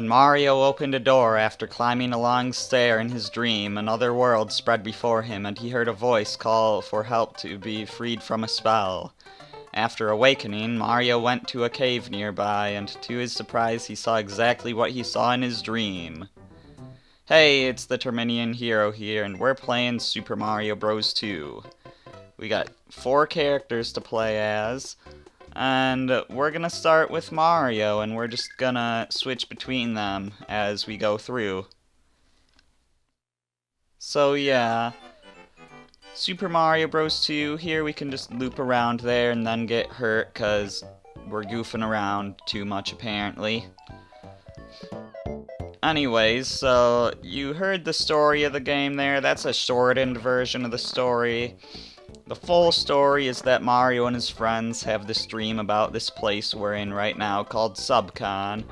When Mario opened a door after climbing a long stair in his dream, another world spread before him, and he heard a voice call for help to be freed from a spell. After awakening, Mario went to a cave nearby, and to his surprise he saw exactly what he saw in his dream. Hey, it's the Terminian Hero here, and we're playing Super Mario Bros. 2. We got 4 characters to play as. And we're gonna start with Mario, and we're just gonna switch between them as we go through. So yeah, Super Mario Bros. 2, here we can just loop around there and then get hurt because we're goofing around too much apparently. Anyways, so you heard the story of the game there. That's a shortened version of the story. The full story is that Mario and his friends have this dream about this place we're in right now called Subcon.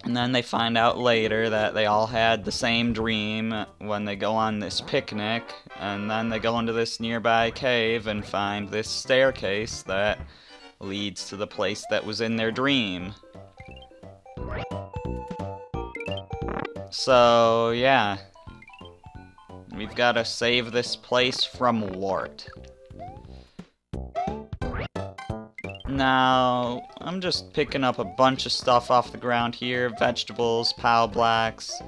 And then they find out later that they all had the same dream when they go on this picnic. And then they go into this nearby cave and find this staircase that leads to the place that was in their dream. So, yeah. We've got to save this place from Wart. Now, I'm just picking up a bunch of stuff off the ground here. Vegetables, POW Blacks,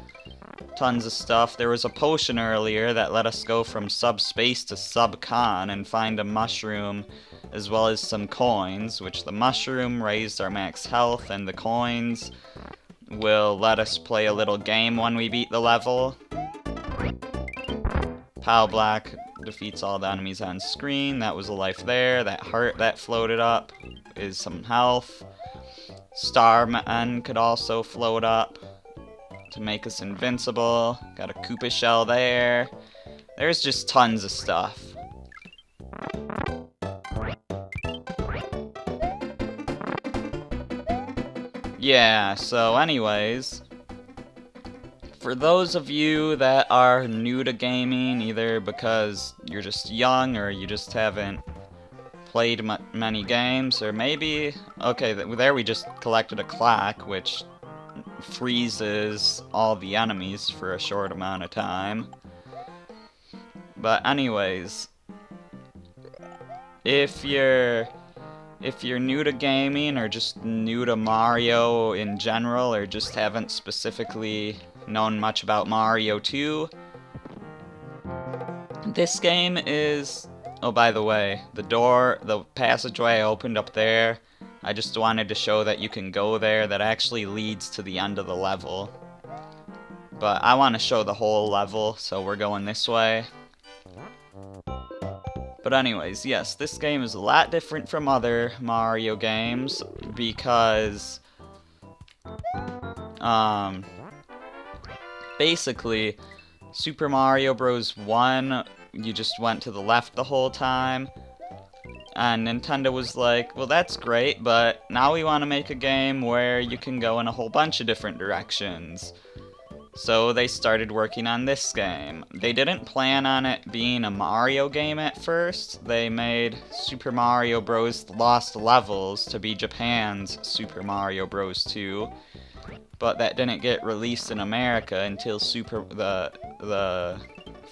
tons of stuff. There was a potion earlier that let us go from subspace to subcon and find a mushroom as well as some coins, which the mushroom raised our max health and the coins will let us play a little game when we beat the level. POW Black defeats all the enemies on screen. That was a life there. That heart that floated up is some health. Starman could also float up to make us invincible. Got a Koopa shell there. There's just tons of stuff. Yeah, so anyways, for those of you that are new to gaming, either because you're just young or you just haven't played many games, or maybe, okay, there we just collected a clock, which freezes all the enemies for a short amount of time. But anyways, if you're new to gaming, or just new to Mario in general, or just haven't specifically known much about Mario 2, this game is... Oh, by the way, the passageway I opened up there, I just wanted to show that you can go there. That actually leads to the end of the level. But I want to show the whole level, so we're going this way. But anyways, yes, this game is a lot different from other Mario games because, basically, Super Mario Bros. 1, you just went to the left the whole time, and Nintendo was like, well, that's great, but now we want to make a game where you can go in a whole bunch of different directions. So they started working on this game. They didn't plan on it being a Mario game at first. They made Super Mario Bros. Lost Levels to be Japan's Super Mario Bros. 2. But that didn't get released in America until the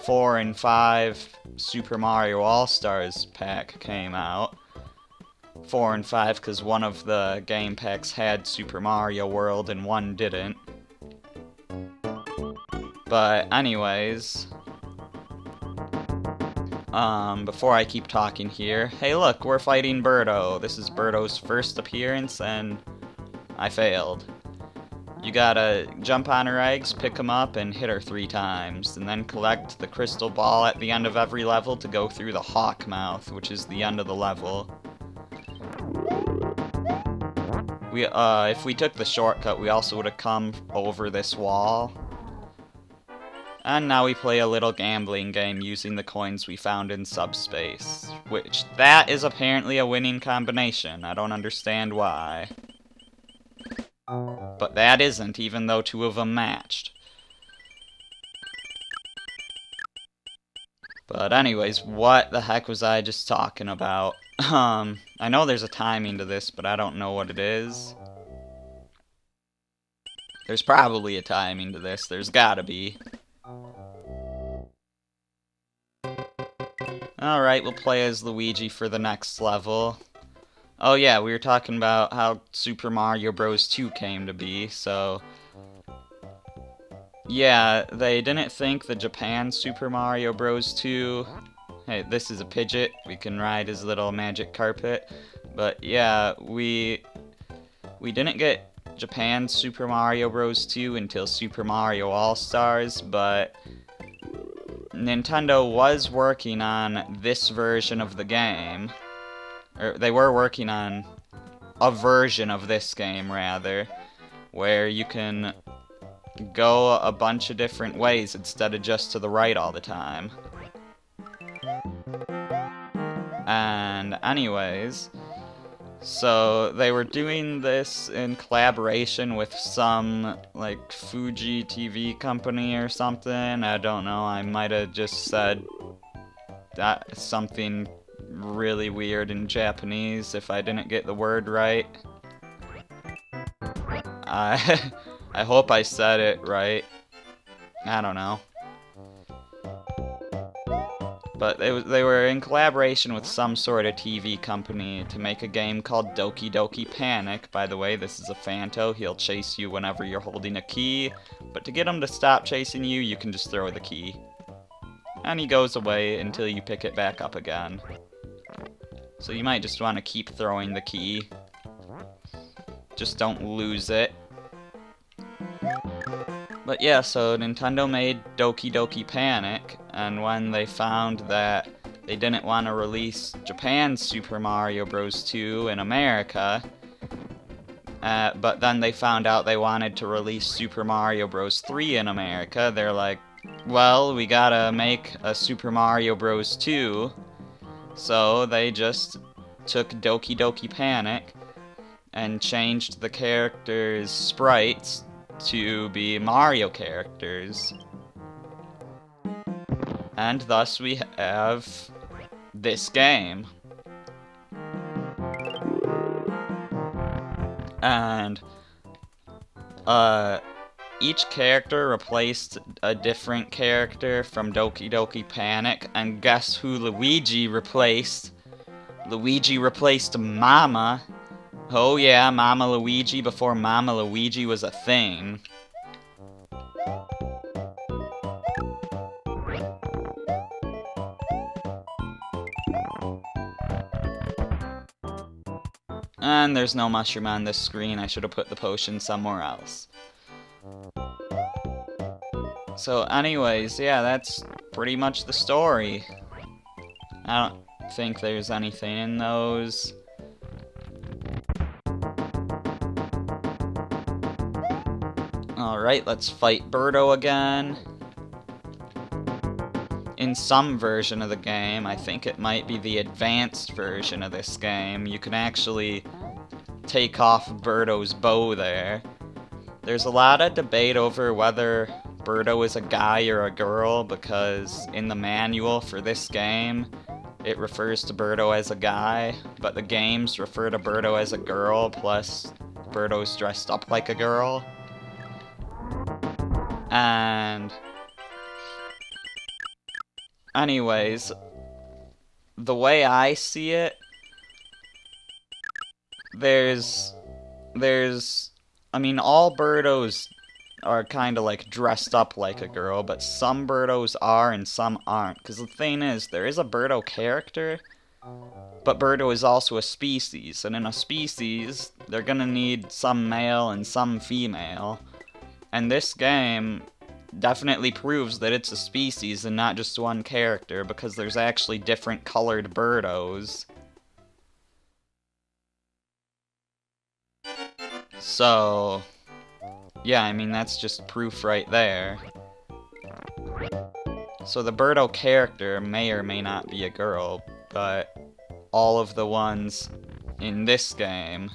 4 and 5 Super Mario All-Stars pack came out. 4 and 5 because one of the game packs had Super Mario World and one didn't. But anyways, before I keep talking here, hey look, we're fighting Birdo. This is Birdo's first appearance and I failed. You gotta jump on her eggs, pick them up, and hit her 3 times, and then collect the crystal ball at the end of every level to go through the Hawk Mouth, which is the end of the level. If we took the shortcut, we also would have come over this wall. And now we play a little gambling game using the coins we found in subspace, which that is apparently a winning combination. I don't understand why. But that isn't, even though 2 of them matched. But anyways, what the heck was I just talking about? I know there's a timing to this, but I don't know what it is. There's probably a timing to this. There's gotta be. Alright, we'll play as Luigi for the next level. Oh yeah, we were talking about how Super Mario Bros. 2 came to be, so... Yeah, they didn't think the Japan Super Mario Bros. 2... Hey, this is a Pidget. We can ride his little magic carpet. But yeah, we didn't get Japan Super Mario Bros. 2 until Super Mario All-Stars, but Nintendo was working on this version of the game. Or they were working on a version of this game, rather, where you can go a bunch of different ways instead of just to the right all the time. And anyways, so they were doing this in collaboration with some, like, Fuji TV company or something. I don't know, I might have just said that something really weird in Japanese if I didn't get the word right. I hope I said it right. I don't know. But they were in collaboration with some sort of TV company to make a game called Doki Doki Panic. By the way, this is a Phanto. He'll chase you whenever you're holding a key. But to get him to stop chasing you, you can just throw the key. And he goes away until you pick it back up again. So you might just want to keep throwing the key. Just don't lose it. But yeah, so Nintendo made Doki Doki Panic, and when they found that they didn't want to release Japan's Super Mario Bros. 2 in America, but then they found out they wanted to release Super Mario Bros. 3 in America, they're like, well, we gotta make a Super Mario Bros. 2, so they just took Doki Doki Panic and changed the characters' sprites to be Mario characters. And thus we have this game. And each character replaced a different character from Doki Doki Panic, and guess who Luigi replaced? Luigi replaced Mama. Oh yeah, Mama Luigi before Mama Luigi was a thing. And there's no mushroom on this screen. I should have put the potion somewhere else. So anyways, yeah, that's pretty much the story. I don't think there's anything in those. Alright, let's fight Birdo again. In some version of the game, I think it might be the advanced version of this game, you can actually take off Birdo's bow there. There's a lot of debate over whether Birdo is a guy or a girl, because in the manual for this game, it refers to Birdo as a guy, but the games refer to Birdo as a girl, plus Birdo's dressed up like a girl. And anyways, the way I see it, I mean, all Birdos are kind of like dressed up like a girl, but some Birdos are and some aren't. Because the thing is, there is a Birdo character, but Birdo is also a species, and in a species, they're gonna need some male and some female. And this game definitely proves that it's a species and not just one character, because there's actually different colored Birdos. So, yeah, I mean, that's just proof right there. So the Birdo character may or may not be a girl, but all of the ones in this game,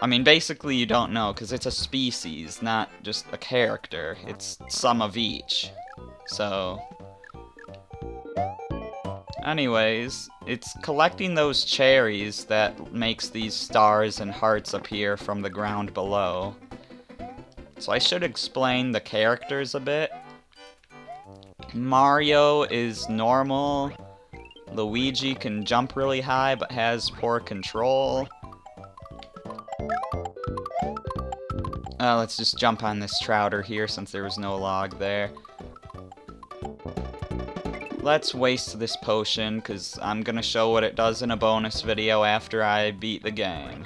I mean, basically you don't know, because it's a species, not just a character. It's some of each. So, Anyways, it's collecting those cherries that makes these stars and hearts appear from the ground below. So I should explain the characters a bit. Mario is normal. Luigi can jump really high but has poor control. Let's just jump on this Trouter here since there was no log there. Let's waste this potion, because I'm going to show what it does in a bonus video after I beat the game.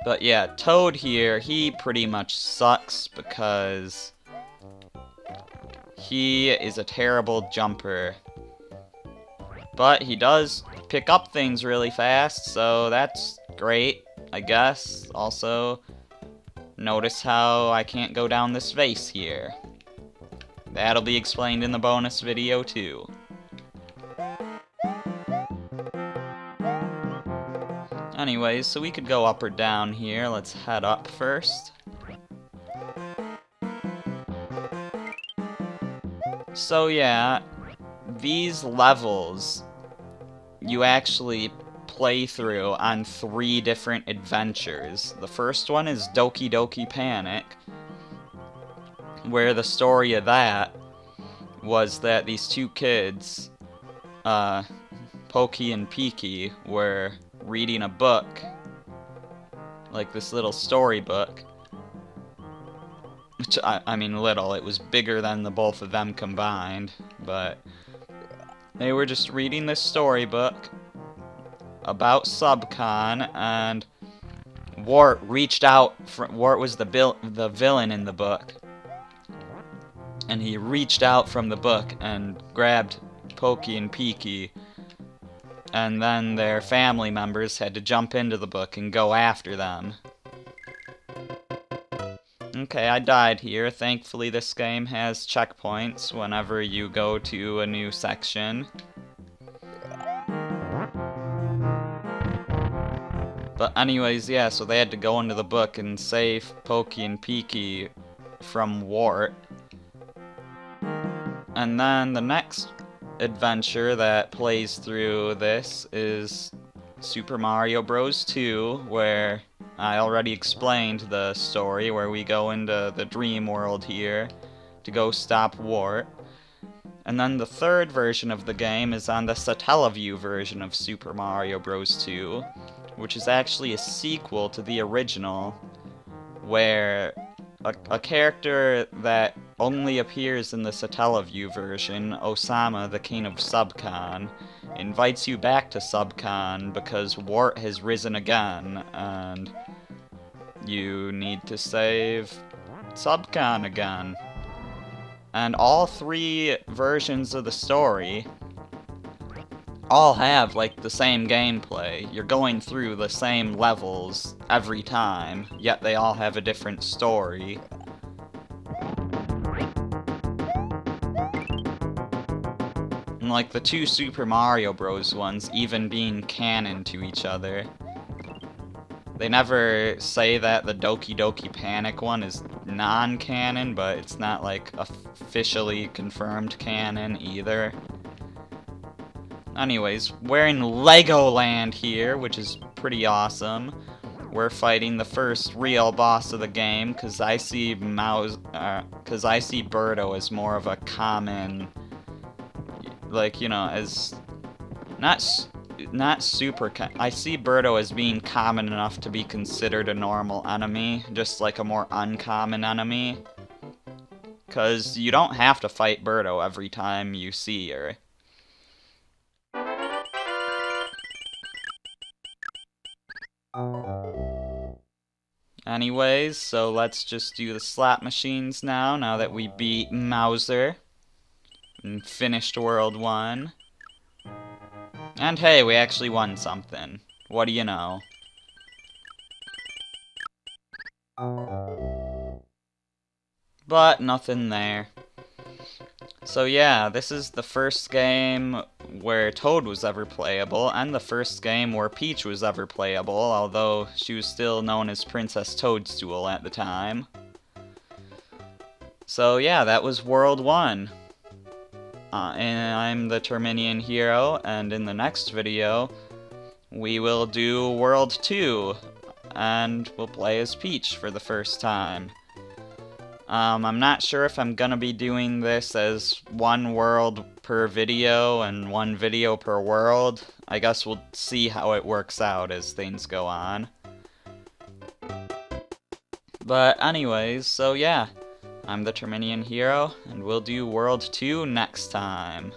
But yeah, Toad here, he pretty much sucks because he is a terrible jumper. But he does pick up things really fast, so that's great, I guess. Also, notice how I can't go down this vase here. That'll be explained in the bonus video, too. Anyways, so we could go up or down here. Let's head up first. So yeah, these levels you actually play through on 3 different adventures. The first one is Doki Doki Panic, where the story of that was that these 2 kids, Pokey and Peaky, were reading a book, like this little storybook, which, I mean little, it was bigger than the both of them combined, but they were just reading this storybook about Subcon, and Wart reached out, Wart was the villain in the book, and he reached out from the book and grabbed Pokey and Peaky, and then their family members had to jump into the book and go after them. Okay, I died here. Thankfully this game has checkpoints whenever you go to a new section. But anyways, yeah, so they had to go into the book and save Pokey and Peaky from Wart. And then the next adventure that plays through this is Super Mario Bros. 2, where I already explained the story, where we go into the dream world here to go stop Wart. And then the third version of the game is on the Satellaview version of Super Mario Bros. 2, which is actually a sequel to the original, where a character that only appears in the Satellaview version, Osama, the King of Subcon, invites you back to Subcon because Wart has risen again, and you need to save Subcon again. And all 3 versions of the story all have, like, the same gameplay. You're going through the same levels every time, yet they all have a different story. And, like, the 2 Super Mario Bros. Ones even being canon to each other. They never say that the Doki Doki Panic one is non-canon, but it's not, like, officially confirmed canon either. Anyways, we're in Legoland here, which is pretty awesome. We're fighting the first real boss of the game, because I see Birdo as more of a common, like, you know, as not super. I see Birdo as being common enough to be considered a normal enemy, just like a more uncommon enemy. Because you don't have to fight Birdo every time you see her. Anyways, so let's just do the slot machines now that we beat Mauser and finished World 1. And hey, we actually won something. What do you know? But nothing there. So yeah, this is the first game where Toad was ever playable, and the first game where Peach was ever playable, although she was still known as Princess Toadstool at the time. So yeah, that was World 1. And I'm the Terminian Hero, and in the next video, we will do World 2, and we'll play as Peach for the first time. I'm not sure if I'm gonna be doing this as one world per video and one video per world. I guess we'll see how it works out as things go on. But anyways, so yeah, I'm the Terminian Hero, and we'll do World 2 next time.